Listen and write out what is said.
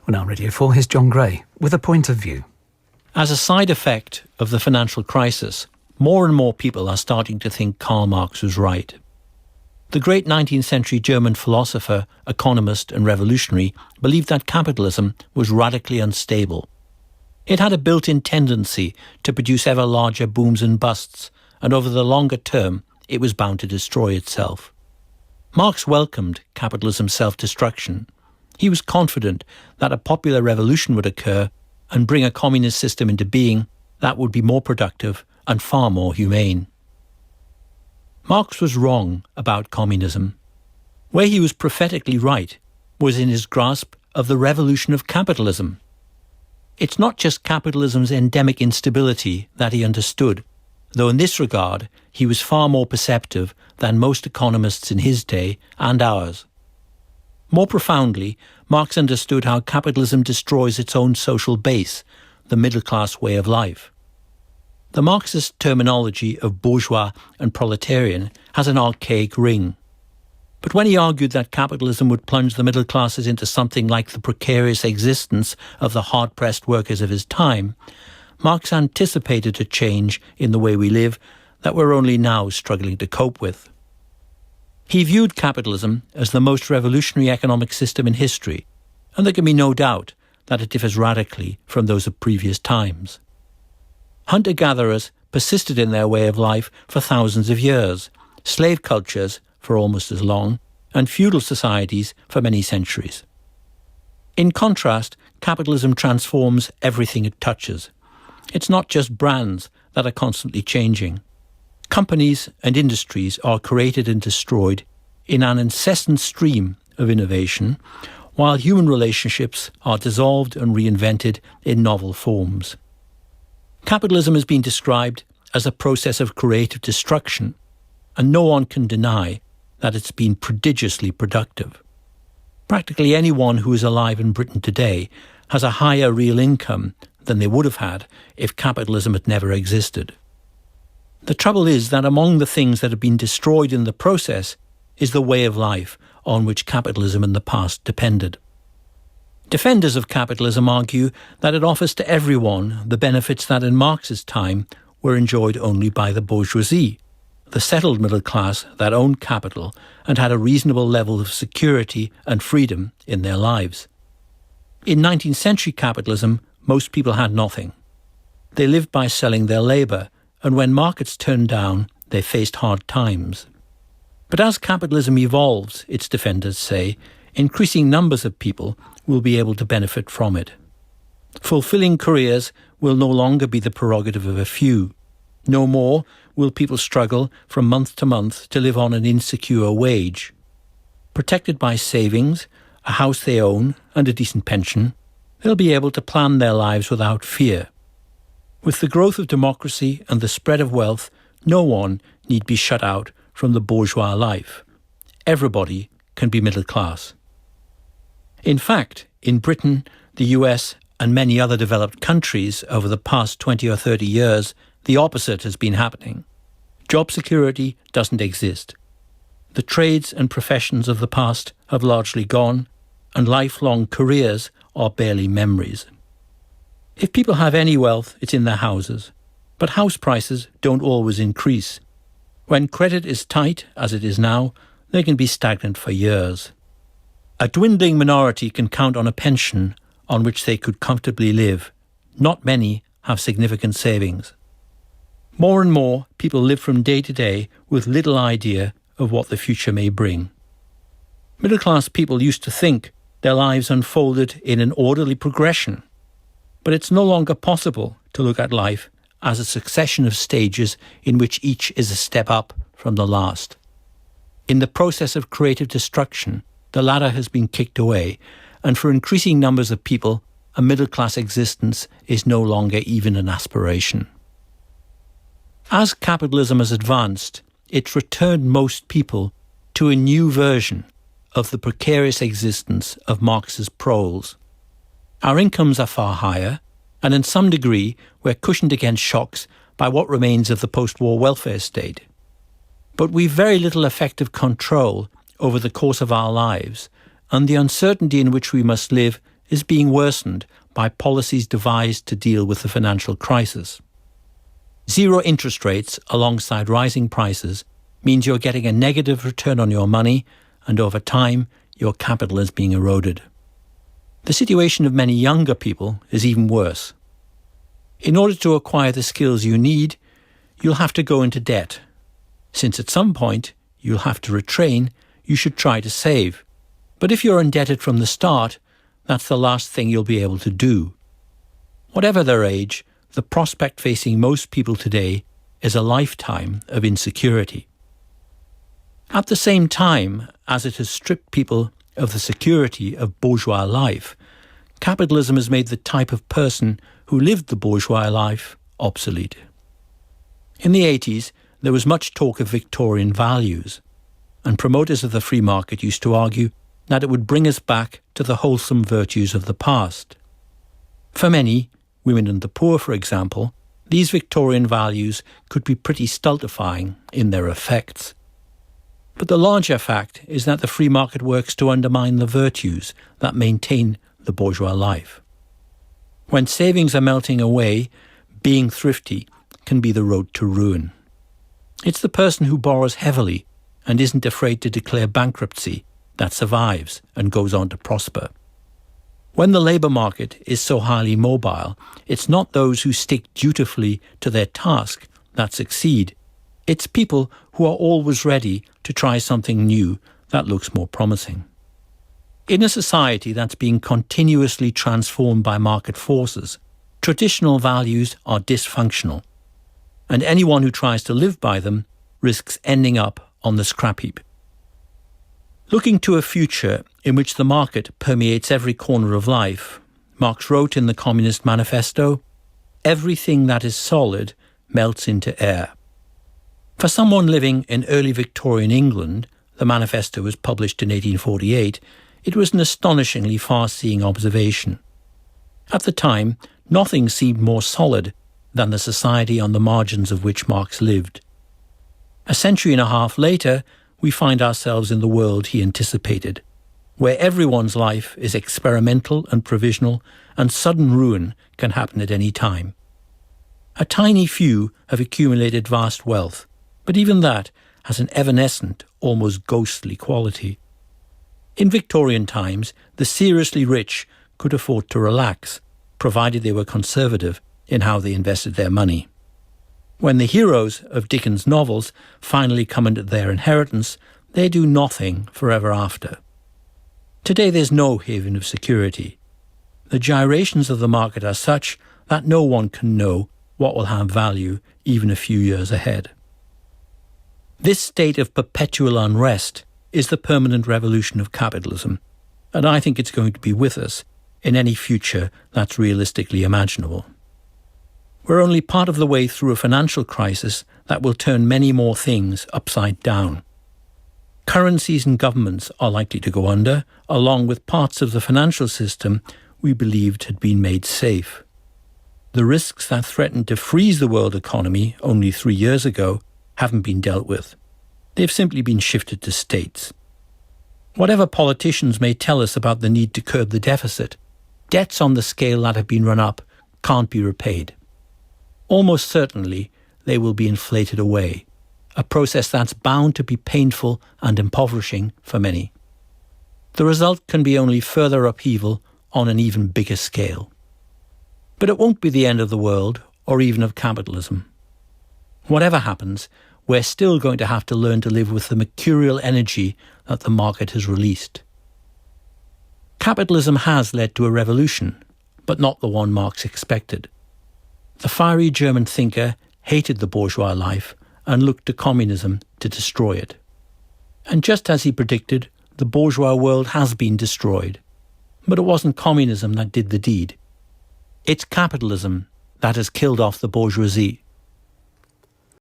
Well, now Radio 4, here's John Gray with a point of view. As a side effect of the financial crisis, more and more people are starting to think Karl Marx was right. The great 19th century German philosopher, economist and revolutionary believed that capitalism was radically unstable. It had a built-in tendency to produce ever larger booms and busts, and over the longer term, it was bound to destroy itself. Marx welcomed capitalism's self-destruction. He was confident that a popular revolution would occur and bring a communist system into being that would be more productive and far more humane. Marx was wrong about communism. Where he was prophetically right was in his grasp of the revolution of capitalism. It's not just capitalism's endemic instability that he understood, though in this regard he was far more perceptive than most economists in his day and ours. More profoundly, Marx understood how capitalism destroys its own social base, the middle-class way of life. The Marxist terminology of bourgeois and proletarian has an archaic ring. But when he argued that capitalism would plunge the middle classes into something like the precarious existence of the hard-pressed workers of his time, Marx anticipated a change in the way we live that we're only now struggling to cope with. He viewed capitalism as the most revolutionary economic system in history, and there can be no doubt that it differs radically from those of previous times. Hunter-gatherers persisted in their way of life for thousands of years, slave cultures for almost as long, and feudal societies for many centuries. In contrast, capitalism transforms everything it touches. It's not just brands that are constantly changing. Companies and industries are created and destroyed in an incessant stream of innovation, while human relationships are dissolved and reinvented in novel forms. Capitalism has been described as a process of creative destruction, and no one can deny that it's been prodigiously productive. Practically anyone who is alive in Britain today has a higher real income than they would have had if capitalism had never existed. The trouble is that among the things that have been destroyed in the process is the way of life on which capitalism in the past depended. Defenders of capitalism argue that it offers to everyone the benefits that in Marx's time were enjoyed only by the bourgeoisie, the settled middle class that owned capital and had a reasonable level of security and freedom in their lives. In 19th century capitalism, most people had nothing. They lived by selling their labour, and when markets turned down, they faced hard times. But as capitalism evolves, its defenders say, increasing numbers of people will be able to benefit from it. Fulfilling careers will no longer be the prerogative of a few. No more will people struggle from month to month to live on an insecure wage. Protected by savings, a house they own, and a decent pension, they'll be able to plan their lives without fear. With the growth of democracy and the spread of wealth, no one need be shut out from the bourgeois life. Everybody can be middle class. In fact, in Britain, the US, and many other developed countries over the past 20 or 30 years, the opposite has been happening. Job security doesn't exist. The trades and professions of the past have largely gone, and lifelong careers are barely memories. If people have any wealth, it's in their houses. But house prices don't always increase. When credit is tight, as it is now, they can be stagnant for years. A dwindling minority can count on a pension on which they could comfortably live. Not many have significant savings. More and more, people live from day to day with little idea of what the future may bring. Middle-class people used to think their lives unfolded in an orderly progression. But it's no longer possible to look at life as a succession of stages in which each is a step up from the last. In the process of creative destruction, the ladder has been kicked away, and for increasing numbers of people, a middle-class existence is no longer even an aspiration. As capitalism has advanced, it's returned most people to a new version of the precarious existence of Marx's proles. Our incomes are far higher, and in some degree we're cushioned against shocks by what remains of the post-war welfare state. But we've very little effective control over the course of our lives, and the uncertainty in which we must live is being worsened by policies devised to deal with the financial crisis. Zero interest rates alongside rising prices means you're getting a negative return on your money, and over time, your capital is being eroded. The situation of many younger people is even worse. In order to acquire the skills you need, you'll have to go into debt. Since at some point you'll have to retrain, you should try to save. But if you're indebted from the start, that's the last thing you'll be able to do. Whatever their age, the prospect facing most people today is a lifetime of insecurity. At the same time as it has stripped people of the security of bourgeois life, capitalism has made the type of person who lived the bourgeois life obsolete. In the 80s, there was much talk of Victorian values, and promoters of the free market used to argue that it would bring us back to the wholesome virtues of the past. For many, women and the poor for example, these Victorian values could be pretty stultifying in their effects. But the larger fact is that the free market works to undermine the virtues that maintain the bourgeois life. When savings are melting away, being thrifty can be the road to ruin. It's the person who borrows heavily and isn't afraid to declare bankruptcy that survives and goes on to prosper. When the labour market is so highly mobile, it's not those who stick dutifully to their task that succeed. It's people who are always ready to try something new that looks more promising. In a society that's being continuously transformed by market forces, traditional values are dysfunctional, and anyone who tries to live by them risks ending up on the scrap heap. Looking to a future in which the market permeates every corner of life, Marx wrote in the Communist Manifesto, "Everything that is solid melts into air." For someone living in early Victorian England, the manifesto was published in 1848, it was an astonishingly far-seeing observation. At the time, nothing seemed more solid than the society on the margins of which Marx lived. A century and a half later, we find ourselves in the world he anticipated, where everyone's life is experimental and provisional, and sudden ruin can happen at any time. A tiny few have accumulated vast wealth, but even that has an evanescent, almost ghostly quality. In Victorian times, the seriously rich could afford to relax, provided they were conservative in how they invested their money. When the heroes of Dickens' novels finally come into their inheritance, they do nothing forever after. Today there's no haven of security. The gyrations of the market are such that no one can know what will have value even a few years ahead. This state of perpetual unrest is the permanent revolution of capitalism, and I think it's going to be with us in any future that's realistically imaginable. We're only part of the way through a financial crisis that will turn many more things upside down. Currencies and governments are likely to go under, along with parts of the financial system we believed had been made safe. The risks that threatened to freeze the world economy only 3 years ago haven't been dealt with. They've simply been shifted to states. Whatever politicians may tell us about the need to curb the deficit, debts on the scale that have been run up can't be repaid. Almost certainly they will be inflated away, a process that's bound to be painful and impoverishing for many. The result can be only further upheaval on an even bigger scale. But it won't be the end of the world or even of capitalism. Whatever happens, we're still going to have to learn to live with the mercurial energy that the market has released. Capitalism has led to a revolution, but not the one Marx expected. The fiery German thinker hated the bourgeois life and looked to communism to destroy it. And just as he predicted, the bourgeois world has been destroyed. But it wasn't communism that did the deed. It's capitalism that has killed off the bourgeoisie.